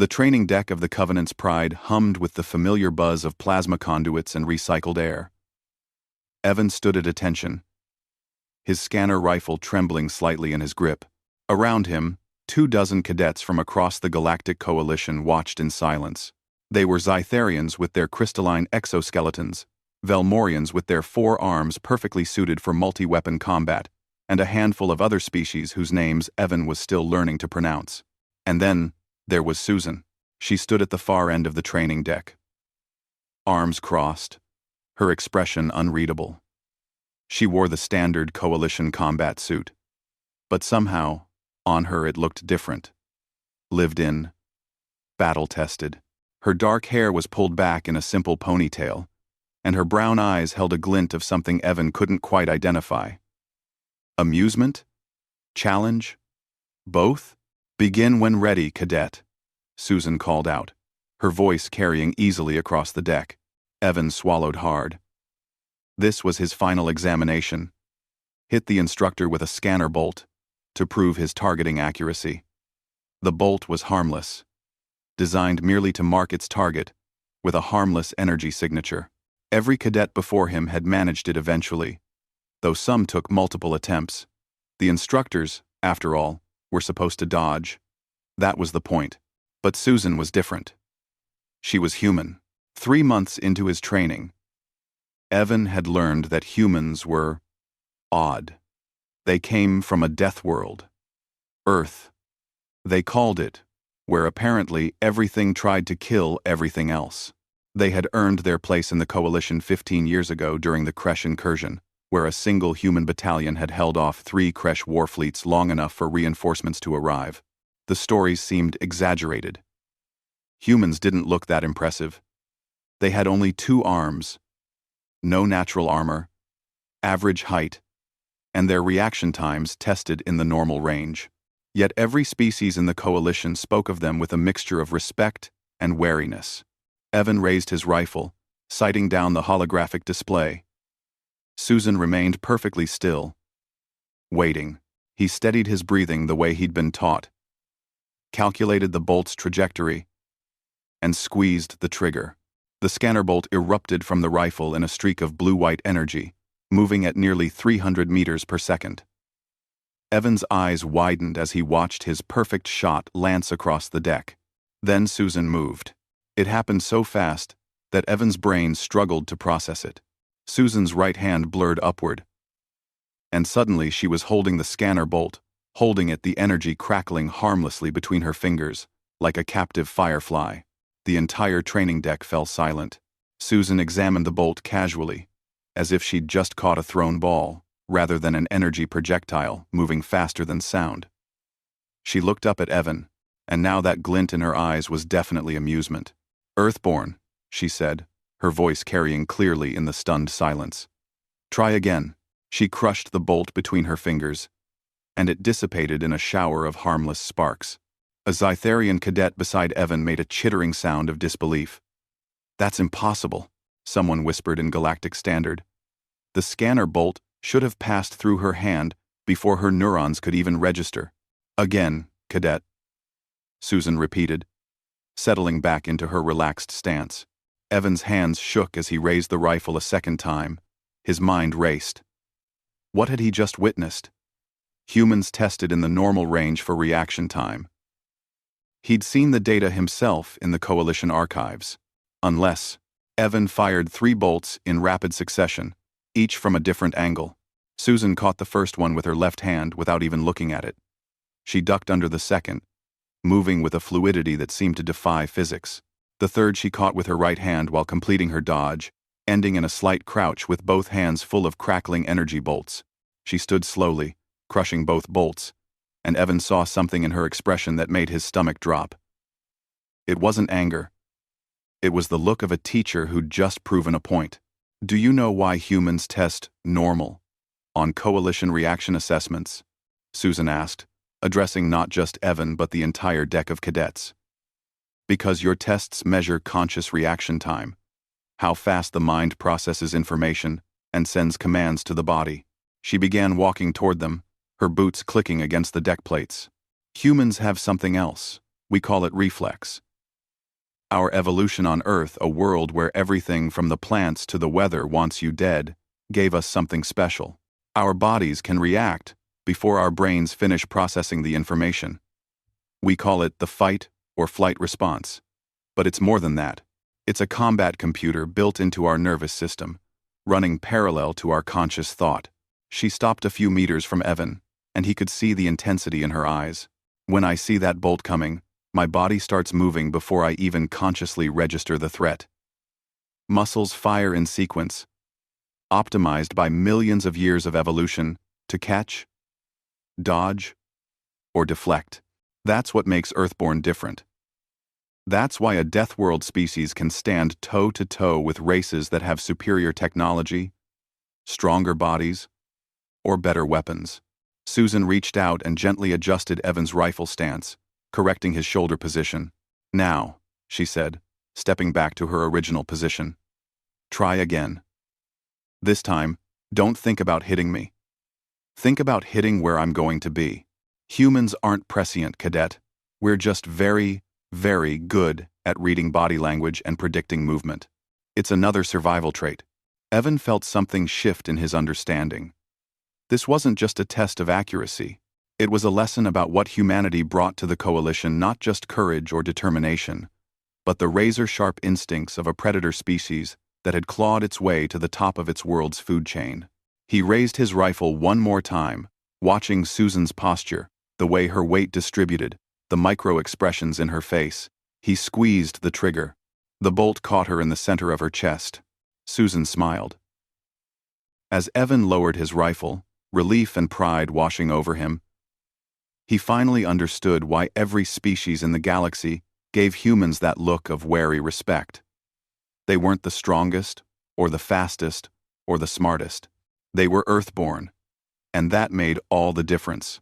The training deck of the Covenant's Pride hummed with the familiar buzz of plasma conduits and recycled air. Evan stood at attention, his scanner rifle trembling slightly in his grip. Around him, 24 cadets from across the Galactic Coalition watched in silence. They were Zytharians with their crystalline exoskeletons, Velmorians with their 4 arms perfectly suited for multi-weapon combat, and a handful of other species whose names Evan was still learning to pronounce. And then, there was Susan. She stood at the far end of the training deck. Arms crossed, her expression unreadable. She wore the standard Coalition combat suit. But somehow, on her it looked different. Lived in. Battle-tested. Her dark hair was pulled back in a simple ponytail, and her brown eyes held a glint of something Evan couldn't quite identify. Amusement? Challenge? Both? Begin when ready, Cadet, Susan called out, her voice carrying easily across the deck. Evan swallowed hard. This was his final examination. Hit the instructor with a scanner bolt to prove his targeting accuracy. The bolt was harmless, designed merely to mark its target with a harmless energy signature. Every cadet before him had managed it eventually, though some took multiple attempts. The instructors, after all, were supposed to dodge. That was the point. But Susan was different. She was human. 3 months into his training, Evan had learned that humans were odd. They came from a death world. Earth. They called it, where apparently everything tried to kill everything else. They had earned their place in the Coalition 15 years ago during the Kresh incursion, where a single human battalion had held off 3 Kresh war fleets long enough for reinforcements to arrive. The stories seemed exaggerated. Humans didn't look that impressive. They had only 2 arms, no natural armor, average height, and their reaction times tested in the normal range. Yet every species in the Coalition spoke of them with a mixture of respect and wariness. Evan raised his rifle, sighting down the holographic display. Susan remained perfectly still. Waiting, he steadied his breathing the way he'd been taught, calculated the bolt's trajectory, and squeezed the trigger. The scanner bolt erupted from the rifle in a streak of blue-white energy, moving at nearly 300 meters per second. Evan's eyes widened as he watched his perfect shot lance across the deck. Then Susan moved. It happened so fast that Evan's brain struggled to process it. Susan's right hand blurred upward, and suddenly she was holding the scanner bolt, holding it, the energy crackling harmlessly between her fingers, like a captive firefly. The entire training deck fell silent. Susan examined the bolt casually, as if she'd just caught a thrown ball, rather than an energy projectile moving faster than sound. She looked up at Evan, and now that glint in her eyes was definitely amusement. "Earthborn," she said, her voice carrying clearly in the stunned silence. "Try again." She crushed the bolt between her fingers, and it dissipated in a shower of harmless sparks. A Zytharian cadet beside Evan made a chittering sound of disbelief. "That's impossible," someone whispered in Galactic Standard. The scanner bolt should have passed through her hand before her neurons could even register. "Again, Cadet," Susan repeated, settling back into her relaxed stance. Evan's hands shook as he raised the rifle a second time. His mind raced. What had he just witnessed? Humans tested in the normal range for reaction time. He'd seen the data himself in the Coalition archives. Unless, Evan fired 3 bolts in rapid succession, each from a different angle. Susan caught the first one with her left hand without even looking at it. She ducked under the second, moving with a fluidity that seemed to defy physics. The third she caught with her right hand while completing her dodge, ending in a slight crouch with both hands full of crackling energy bolts. She stood slowly, crushing both bolts, and Evan saw something in her expression that made his stomach drop. It wasn't anger. It was the look of a teacher who'd just proven a point. "Do you know why humans test normal on Coalition reaction assessments?" Susan asked, addressing not just Evan but the entire deck of cadets. "Because your tests measure conscious reaction time, how fast the mind processes information and sends commands to the body." She began walking toward them, her boots clicking against the deck plates. "Humans have something else. We call it reflex. Our evolution on Earth, a world where everything from the plants to the weather wants you dead, gave us something special. Our bodies can react before our brains finish processing the information. We call it the fight or flight response. But it's more than that. It's a combat computer built into our nervous system, running parallel to our conscious thought. She stopped a few meters from Evan, and he could see the intensity in her eyes. When I see that bolt coming, my body starts moving before I even consciously register the threat. Muscles fire in sequence, optimized by millions of years of evolution to catch, dodge, or deflect. That's what makes Earthborn different. That's why a Death World species can stand toe-to-toe with races that have superior technology, stronger bodies, or better weapons. Susan reached out and gently adjusted Evan's rifle stance, correcting his shoulder position. "Now," she said, stepping back to her original position. "Try again. This time, don't think about hitting me. Think about hitting where I'm going to be. Humans aren't prescient, Cadet. We're just very, very good at reading body language and predicting movement. It's another survival trait." Evan felt something shift in his understanding. This wasn't just a test of accuracy. It was a lesson about what humanity brought to the coalition, not just courage or determination, but the razor-sharp instincts of a predator species that had clawed its way to the top of its world's food chain. He raised his rifle one more time, watching Susan's posture, the way her weight distributed, the micro-expressions in her face. He squeezed the trigger. The bolt caught her in the center of her chest. Susan smiled. As Evan lowered his rifle, relief and pride washing over him, he finally understood why every species in the galaxy gave humans that look of wary respect. They weren't the strongest, or the fastest, or the smartest. They were Earthborn, and that made all the difference.